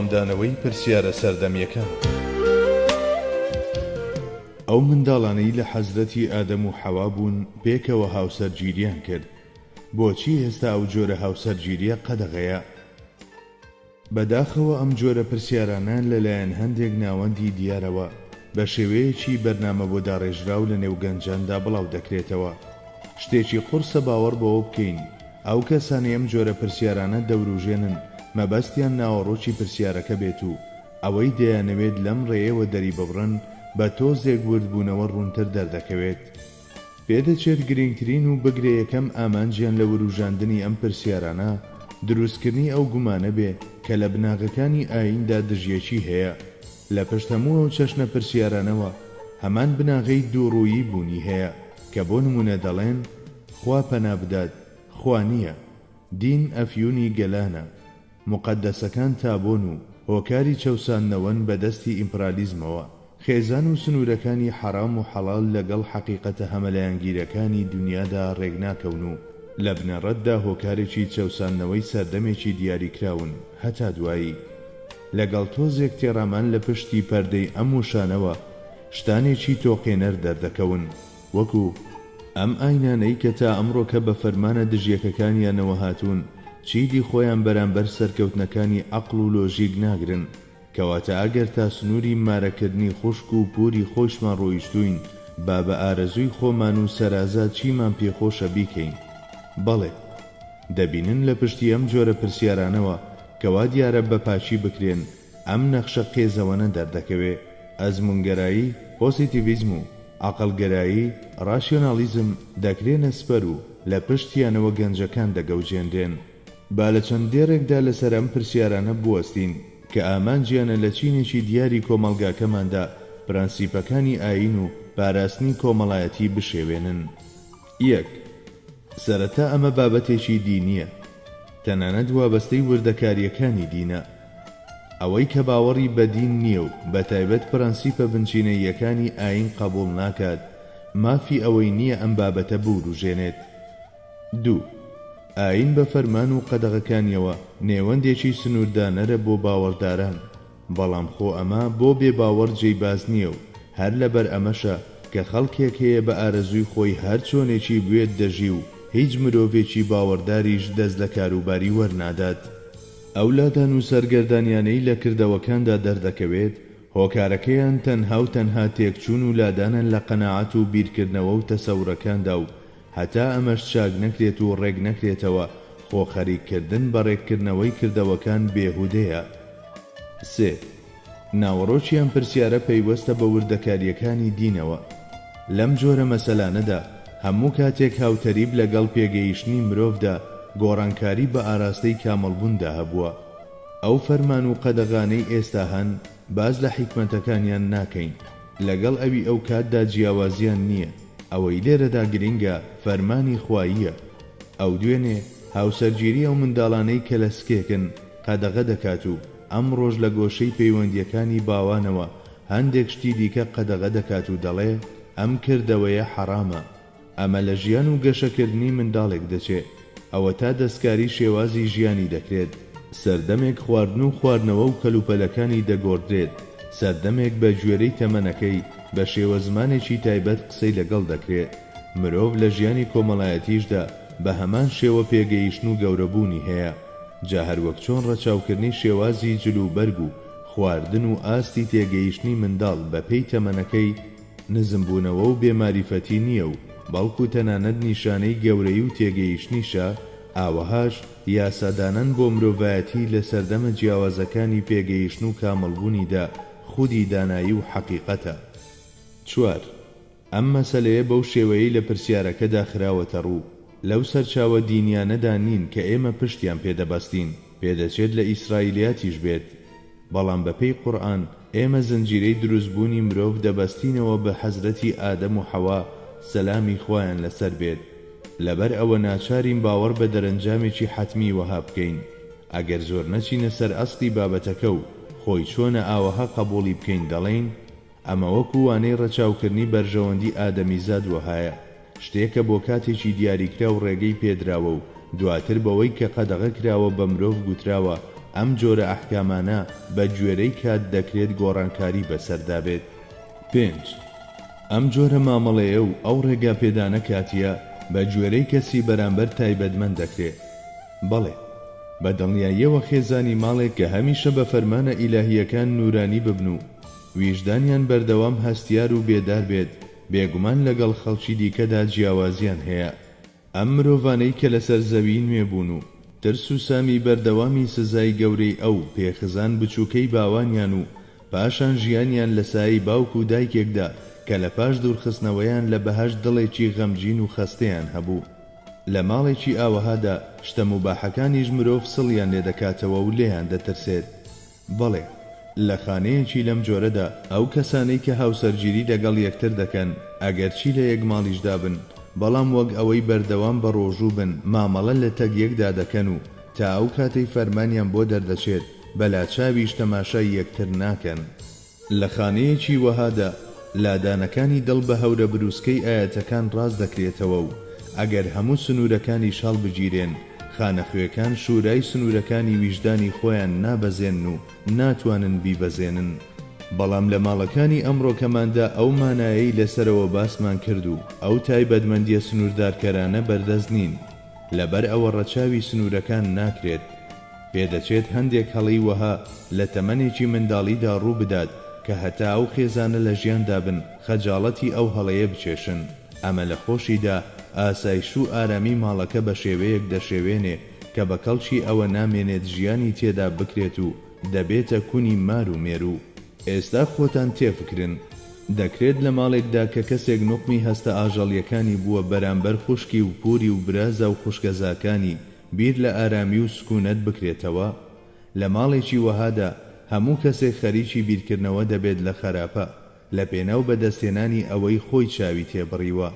وەڵامدانەوەی پرسیارە سەردەمیەکان. ئەو منداڵانەی لە حەزرەتی ئادەم و حەوا بوون پێکەوە هاوسەرگیریان کرد. بۆچی ئێستا ئەو جۆرە هاوسەرگیریە قەدەغەیە؟ بەداخەوە ئەم جۆرە پرسیارانان لەلایەن هەندێک ناوەندی دیارەوە بە شێوەیەکی بەرنامە بۆ داڕێژراو لە نێو گەنجاندا بڵاو دەکرێتەوە. شتێکی قورسە باوەڕ بەوە بکەین ئەو کەسانی ئەم جۆرە پرسیارانە دەوروژێنن مەبەستیان ناوەڕۆکی پرسیارەکە بێت و ئەوەی دەیانەوێت لەم ڕێیەوە دەری ببڕن بە تۆزێک وردبوونەوە ڕوونتر دەردەکەوێت. پێدەچێت گرنگترین و بگرێیەکەم ئامانجیان لە وروژاندنی ئەم پرسیارانە دروستکردنی ئەو گومانە بێ کە لە بناغەکانی ئایندا دژیەکی هەیە. لە پشت هەموو ئەو چەشنە پرسیارانەوە هەمان بناغەی دووڕوویی بوونی هەیە کە بۆ نمونە دەڵێن خوا پەنا بدات، خوا نییە، دین ئەفیونی گەلانە، مقەدەسەکان تابۆن و هۆکاری چەوساندنەوەن بەدەستی ئیمپرالیزمەوە، خێزان و سنوورەکانی حەرام و حەڵال لەگەڵ حەقیقەتە هەمەلایەنگیرەکانی دنیادا ڕێگناکەون و لە بنەڕەتدا هۆکارێکی چەوساندنەوەی سەردەمێکی دیاریکراون هەتا دوایی. لەگەڵ تۆزێک تێڕامان لە پشتی پەردەی ئەم وشانەوە شتانێکی تۆقێنەر دەردەکەون وەکو ئەم ئاینانەی کە تا ئەمڕۆ کە بە فەرمانە دژیەکەکانیانەوە هاتوون چیدی خۆیان بەرامبەر سەرکەوتنەکانی عەقڵ و لۆژیک ناگرن، کەواتە ئەگەر تا سنووری مارەکردنی خوشک و پووری خۆشمان ڕۆیشتوین با بە ئارەزووی خۆمان و سەرازات چیمان پێخۆشە بیکەین. بەڵێ دەبینن لە پشتی ئەم جۆرە پرسیارانەوە کەوا دیارە بە پاچی بکرێن ئەم نەخشە قێزەوەنە دەردەکەوێ. ئەزمونگەرایی، پۆزیتیڤیزم و عەقڵگەرایی، ڕاشیۆنالیزم دەکرێنە سپەر و لە پشتیانەوە گەنجەکان دەگەوجێنرێن. با لە چەند دێڕێکدا لەسەر ئەم پرسیارانە بوەستین کە ئامانجیانە لە چینێکی دیاری کۆمەڵگاکەماندا پرەنسیپەکانی ئاین و پاراستنی کۆمەڵایەتی بشێوێنن. 1. سەرەتا ئەمە بابەتێکی دینیە، تەنانەت وابەستەی وردەکاریەکانی دینە. ئەوەی کە باوەڕی بە دین نییە و بەتایبەت پرەنسیپە بنچینەیەکانی ئاین قبوڵ ناکات مافی ئەوەی نییە ئەم بابەتە بوروژێنێت. 2. ئاین بە فەرمان و قەدەغەکانیەوە نێوەندێکی سنووردانەرە بۆ باوەڕداران، بەڵام خۆ ئەمە بۆ بێ باوەڕ جێیباز نییە و هەر لەبەر ئەمەشە کە خەڵکێک هەیە بە ئارەزووی خۆی هەر چۆنێکی بوێت دەژی و هیچ مرۆڤێکی باوەڕداریش دەست لە کاروباری وەرنادات. ئەو لادان و سەرگەردانیانەی لە کردەوەکاندا دەردەکەوێت هۆکارەکەیان تەنها و تەنها تێکچوون و لادانن لە قەناعەت و بیرکردنەوە و تەسەورەکاندا و هەتا ئەمەش چاک نەکرێت و ڕێک نەکرێتەوە خۆ خەریککردن بە ڕێککردنەوەی کردەوەکان بێهودەیە. 3. ناوەڕۆکیان پرسیارە پەیوەستە بە وردەکاریەکانی دینەوە. لەم جۆرە مەسەلانەدا هەموو کاتێک هاوتەریب لەگەڵ پێگەیشتنی مرۆڤدا گۆڕانکاری بە ئاراستەی کامەڵبووندا هەبووە. ئەو فەرمان و قەدەغانەی ئێستا هەن باز لە حیکمەتەکانیان ناکەین، لەگەڵ ئەوی ئەو کاتدا جیاوازیان نییە. ئەوەی لێرەدا گرنگە فەرمانی خواییە. ئەو دوێنێ هاوسەرگیری ئەو منداڵانەی کە لە سکێکن قەدەغە دەکات و ئەم ڕۆژ لە گۆشەی پەیوەندیەکانی باوانەوە هەندێک شتی دیکە قەدەغە دەکات و دەڵێ ئەم کردەوەیە حەرامە. ئەمە لە ژیان و گەشەکردنی منداڵێک دەچێت. ئەوە تا دەستکاری شێوازی ژیانی دەکرێت. سەردەمێک خواردن و خواردنەوە و کەلوپەلەکانی دەگۆڕدرێت. سەردەمێک بە گوێرەی تەمەنەکەی بە شێوە زمانێکی تایبەت قسەی لەگەڵ دەکرێت. مرۆڤ لە ژیانی کۆمەڵایەتیشدا بە هەمان شێوە پێگەیشتن و گەورەبوونی هەیە. جا هەروەک چۆن ڕەچاوکردنی شێوازی جلوبەرگ و خواردن و ئاستی تێگەیشتنی منداڵ بە پێی تەمەنەکەی نزمبوونەوە و بێماریفەتی نییە و بەڵکو تەنانەت نیشانەی گەورەی و تێگەیشتنیشە، ئاوەهاش یاسادانان بۆ مرۆڤایەتی لە سەردەمە جیاوازەکانی پێگەیشتن و کامەڵبوونیدا خودی دانایی و حەقیقەتە. 4. ئەم مەسەلەیە بەو شێوەیەی لە پرسیارەکەدا خراوەتە ڕوو. لەو سەرچاوە دینیانەدا نین کە ئێمە پشتیان پێدەبەستین، پێدەچێت لە ئیسرائیلیاتیش بێت. بەڵام بەپێی قورئان ئێمە زنجیرەی دروستبوونی مرۆڤ دەبەستینەوە بە حەزرەتی ئادەم و حەوا سەلامی خوایان لەسەر بێت. لەبەر ئەوە ناچارین باوەڕ بە دەرەنجامێکی حەتمی وەها بکەین. ئەگەر زۆر نەچینە سەر ئەسڵی بابەتەکە و خۆی چۆنە ئاوەها قبوڵی بکەین دەڵێن ئەمە وەکو وانەی ڕەچاوکردنی بەرژەوەندی ئادەمیزاد وەهایە، شتێکە بۆ کاتێکی دیاریکرا و ڕێگەی پێدراوە و دواتر بەوەی کە قەدەغە کراوە بە مرۆڤ گوتراوە ئەم جۆرە ئەحکامانە بە گوێرەی کات دەکرێت گۆڕانکاری بەسەردا بێت. 5. ئەم جۆرە مامەڵەیە و ئەو ڕێگا پێدانە کاتیە بە گوێرەی کەسی بەرامبەر تایبەتمەند دەکرێت. بەڵێ، بە دڵنیاییەوە خێزانی ماڵێک کە هەمیشە بە فەرمانە ئیلاهیەکان نورانی ببن و ویژدانیان بەردەوام هەستیار و بێدار بێت، بێگومان لەگەڵ خەڵکی دیکەدا جیاوازیان هەیە. ئەم مرۆڤانەی کە لەسەر زەوی نوێبوون و ترس و سامی بەردەوامی سزای گەورەی ئەو پێخزان بچووکەی باوانیان و پاشان ژیانیان لە سایەی باوک و دایکێکدا کە لە پاش دوورخستنەوەیان لە بەهەشت دڵێکی غەمگین و خەستەیان هەبوو. لە ماڵێکی ئاوەهادا شتە موباحەکانیش مرۆڤ سڵیان لێ دەکاتەوە و لێیان دەترسێت. بەڵێ، لە خانەیەکی لەم جۆرەدا ئەو کەسانەی کە هاوسەرگیری لەگەڵ یەکتر دەکەن ئەگەرچی لە یەک ماڵیشدا بن، بەڵام وەک ئەوەی بەردەوام بە ڕۆژوو بن مامەڵە لە تەگیەکدا دەکەن و تا ئەو کاتەی فەرمانیان بۆ دەردەچێت بەلاچاویش تەماشای یەکتر ناکەن. لە خانەیەکی وەهادا لادانەکانی دڵ بە هەورە بروسکەی ئاەتەکان ڕاست دەکرێتەوە و ئەگەر هەموو سنوورەکانی شاڵ بگیرێن، خانەخوێکان شورای سنوورەکانی ویژدانی خۆیان نابەزێن و ناتوانن بیبەزێنن. بەڵام لە ماڵەکانی ئەمڕۆکەماندا ئەو مانایەی لەسەرەوە باسمان کرد و ئەو تایبەتمەندیە سنووردارکەرانە بەردەست نین، لەبەر ئەوە ڕەچاوی سنوورەکان ناکرێت. پێدەچێت هەندێک هەڵی وەها لە تەمەنێکی منداڵیدا ڕوو بدات کە هەتا ئەو خێزانە لە ژیاندا بن خەجاڵەتی ئەو هەڵەیە بچێشن. ئەمە لە خۆشیدا ئاسایش و ئارامی ماڵەکە بە شێوەیەک دەشێوێنێ کە بە کەڵکی ئەوە نامێنێت ژیانی تێدا بکرێت و دەبێتە کونی مار و مێرو. ئێستا خۆتان تێفکرن، دەکرێت لە ماڵێکدا کە کەسێک نوقمی هەستە ئاژەڵیەکانی بووە بەرامبەر خوشکی و پوری و برازە و خوشکەزاکانی بیر لە ئارامی و سکونەت بکرێتەوە؟ لە ماڵێکی وەهادا هەموو کەسێک خەریکی بیرکردنەوە دەبێت لە خەراپە لە پێناو بەدەستێنانی ئەوەی خۆی چاوی تێبڕیوە،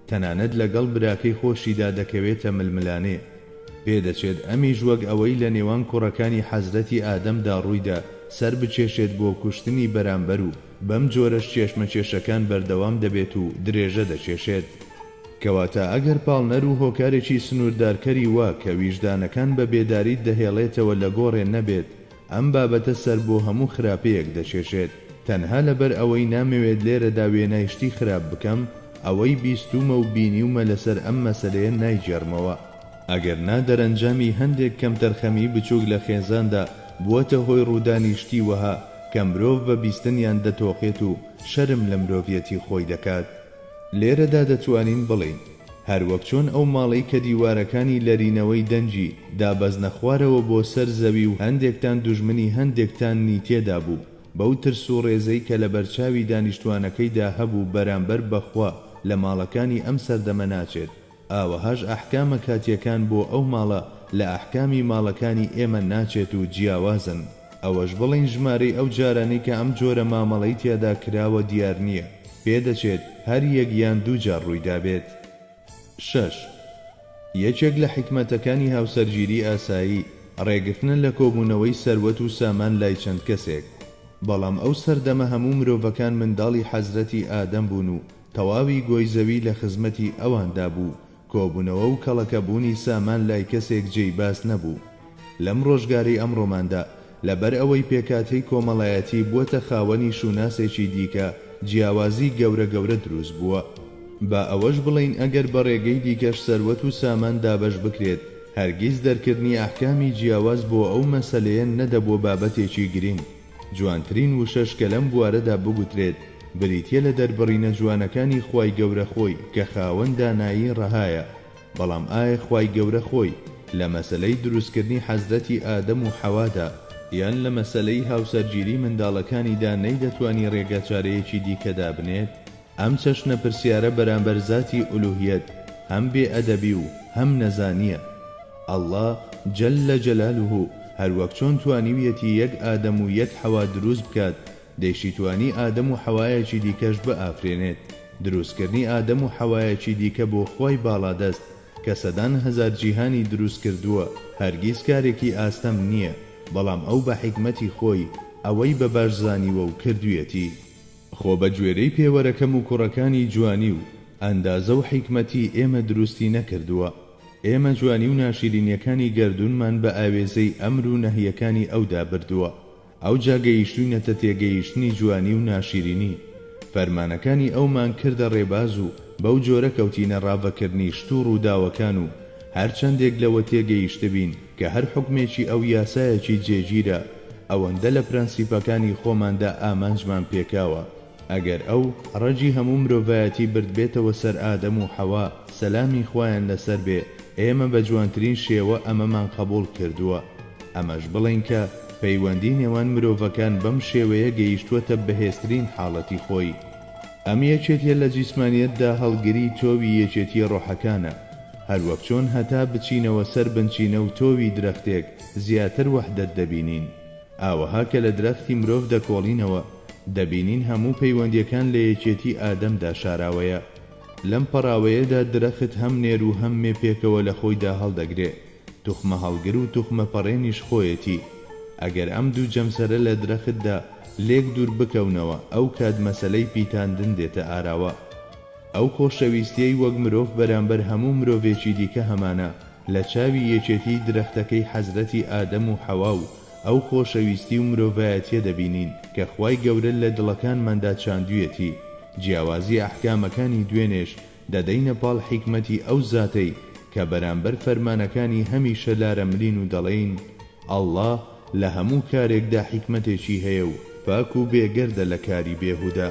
تەنانەت لەگەڵ براکەی خۆشیدا دەکەوێتە ململانێ. پێدەچێت ئەمیش وەک ئەوەی لە نێوان کوڕەکانی حەزرەتی ئادەمدا ڕوویدا سەر بچێشێت بۆ کوشتنی بەرامبەر و بەم جۆرەش چێشمەچێشەکان بەردەوام دەبێت و درێژە دەچێشێت. کەواتە ئەگەر پاڵنەر و هۆکارێکی سنووردارکەری وا کە ویژدانەکان بە بێداری دەهێڵێتەوە لە گۆڕێ نەبێت، ئەم بابەتە سەر بۆ هەموو خراپەیەک دەچێشێت. تەنها لەبەر ئەوەی نامەوێت لێرەدا وێنایشتی خراپ بکەم، ئەوەی بیستومە و بینیومە لەسەر ئەم مەسەلەیە نایجێڕمەوە. ئەگەر نادەرەنجامی هەندێک کەم تەرخەمی بچووک لە خێزاندا بووەتە هۆی ڕوودانیشتی وەها کە مرۆڤ بە بیستنیان دەتۆقێت و شەرم لە مرۆڤیەتی خۆی دەکات. لێرەدا دەتوانین بڵین هەروەک چۆن ئەو ماڵەی کە دیوارەکانی لەرینەوەی دەنجی دابەزنە خوارەوە بۆ سەر زەوی و هەندێکتان دوژمنی هەندێکتان نیتێدا بوو، بەو ترس و ڕێزەی کە لە بەرچاوی دانیشتوانەکەیدا هەبوو بەرامبەر بەخوا لە ماڵەکانی ئەم سەردەمە ناچێت. ئاوەهاش ئەحکامە کاتیەکان بۆ ئەو ماڵە لە ئەحکامی ماڵەکانی ئێمە ناچێت و جیاوازن. ئەوەش بڵین ژمارەی ئەو جارانەی کە ئەم جۆرە مامەڵەی تێدا کراوە دیار نییە، پێدەچێت هەر یەک یان دوو جار ڕوویدا بێت. 6. یەکێک لە حکمەتەکانی هاوسەرگیری ئاسایی ڕێگرتنە لە کۆبوونەوەی سەروەت و سامان لای چەند کەسێک. بەڵام ئەو سەردەمە هەموو مرۆڤەکان منداڵی حەزرەتی ئادەم بوون و تەواوی گۆیزەوی لە خزمەتی ئەواندا بوو. کۆبوونەوە و کەڵەکەبوونی سامان لای کەسێک جێی باس نەبوو. لەم ڕۆژگاری ئەمڕۆماندا لەبەر ئەوەی پێکاتەی کۆمەڵایەتی بووەتە خاوەنی شوناسێکی دیکە، جیاوازی گەورە گەورە دروست بووە. با ئەوەش بڵین ئەگەر بە ڕێگەی دیکەش سەروەت و سامان دابەش بکرێت، هەرگیز دەرکردنی ئەحکامی جیاواز بۆ ئەو مەسەلەیە نەدەبووە بابەتێکی گرنگ. جوانترین وشەش کە لەم بوارەدا بگوترێت بریتیە لە دەربڕینە جوانەکانی خوای گەورە خۆی کە خاوەن دانایی ڕەهایە. بەڵام ئایا خوای گەورە خۆی لە مەسەلەی دروستکردنی حەزرەتی ئادەم و حەوادا یان لە مەسەلەی هاوسەرگیری منداڵەکانیدا نەیدەتوانی ڕێگە چارەیەکی دیکەدا بنێت؟ ئەم چەشنە پرسیارە بەرامبەر زاتی ئولوهیەت هەم بێ ئەدەبی و هەم نەزانیە. ئەڵڵا جەلە جەلالوه هەروەک چۆن توانیویەتی یەک ئادەم و یەک حەوا دروست بکات، دەیشی توانی ئادەم و حەوایەکی دیکەش بئافرێنێت. دروستکردنی ئادەم و حەوایەکی دیکە بۆ خۆی باڵادەست کە سەدان هەزار جیهانی دروست کردووە هەرگیز کارێکی ئاستەم نییە، بەڵام ئەو بە حیکمەتی خۆی ئەوەی بە باش زانیوە و کردوویەتی. خۆ بە گوێرەی پێوەرەکەم و کوڕەکانی جوانی و ئەندازە و حیکمەتی ئێمە دروستی نەکردووە. ئێمە جوانی و ناشرینیەکانی گەردوونمان بە ئاوێزەی ئەمر و نەهیەکانی ئەودا بردووە. ئەو جاگەیشتوینەتە تێگەیشتنی جوانی و ناشرینی. فەرمانەکانی ئەومان کردە ڕێباز و بەو جۆرە کەوتینە ڕاوەکردنی شت و ڕووداوەکان و هەرچەندێک لەوە تێگەیشتە بین کە هەر حکمێکی ئەو یاسایەکی جێگیرە ئەوەندە لە پرەنسیپەکانی خۆماندا ئامانجمان پێکاوە. ئەگەر ئەو ڕەجی هەموو مرۆڤایەتی برد بێتەوە سەر ئادەم و حەوا سەلامی خوایان لەسەر بێ، ئێمە بە جوانترین شێوە ئەمەمان قبول کردووە. ئەمەش بڵین کە پەیوەندی نێوان مرۆڤەکان بەم شێوەیە گەیشتووەتە بەهێزترین حاڵەتی خۆی. ئەم یەکێتیە لە جیسمانیەتدا هەڵگری تۆوی یەکێتی ڕۆحەکانە، هەروەک چۆن هەتا بچینەوە سەر بنچینە و تۆوی درەختێک زیاتر وەحدەت دەبینین. ئاوەها کە لە درەختی مرۆڤ دەکۆڵینەوە دەبینین هەموو پەیوەندیەکان لە یەکێتی ئادەمدا شاراوەیە. لەم پەڕاوەیەدا درەخت هەم نێر و هەم مێ پێکەوە لە خۆیدا هەڵدەگرێ. توخمە هەڵگر و توخمە پەڕێنیش خۆیەتی. ئەگەر ئەم دوو جەمسەرە لە درەختدا لێک دوور بکەونەوە ئەو کات مەسەلەی پیتاندن دێتە ئاراوە. ئەو خۆشەویستیەی وەک مرۆڤ بەرامبەر هەموو مرۆڤێکی دیکە هەمانە لە چاوی یەکێتی درەختەکەی حەزرەتی ئادەم و حەوا و ئەو خۆشەویستی و مرۆڤایەتیە دەبینین کە خوای گەورە لە دڵەکانماندا چاندوویەتی. جیاوازی ئەحکامەکانی دوێنێش دەدەینە پاڵ حیکمەتی ئەو زاتەی کە بەرامبەر فەرمانەکانی هەمیشە لارەمرین و دەڵێین ئەڵڵا لە هەموو کارێکدا حیکمەتێکی هەیە و پاک و بێگەردە لە کاری بێهودا.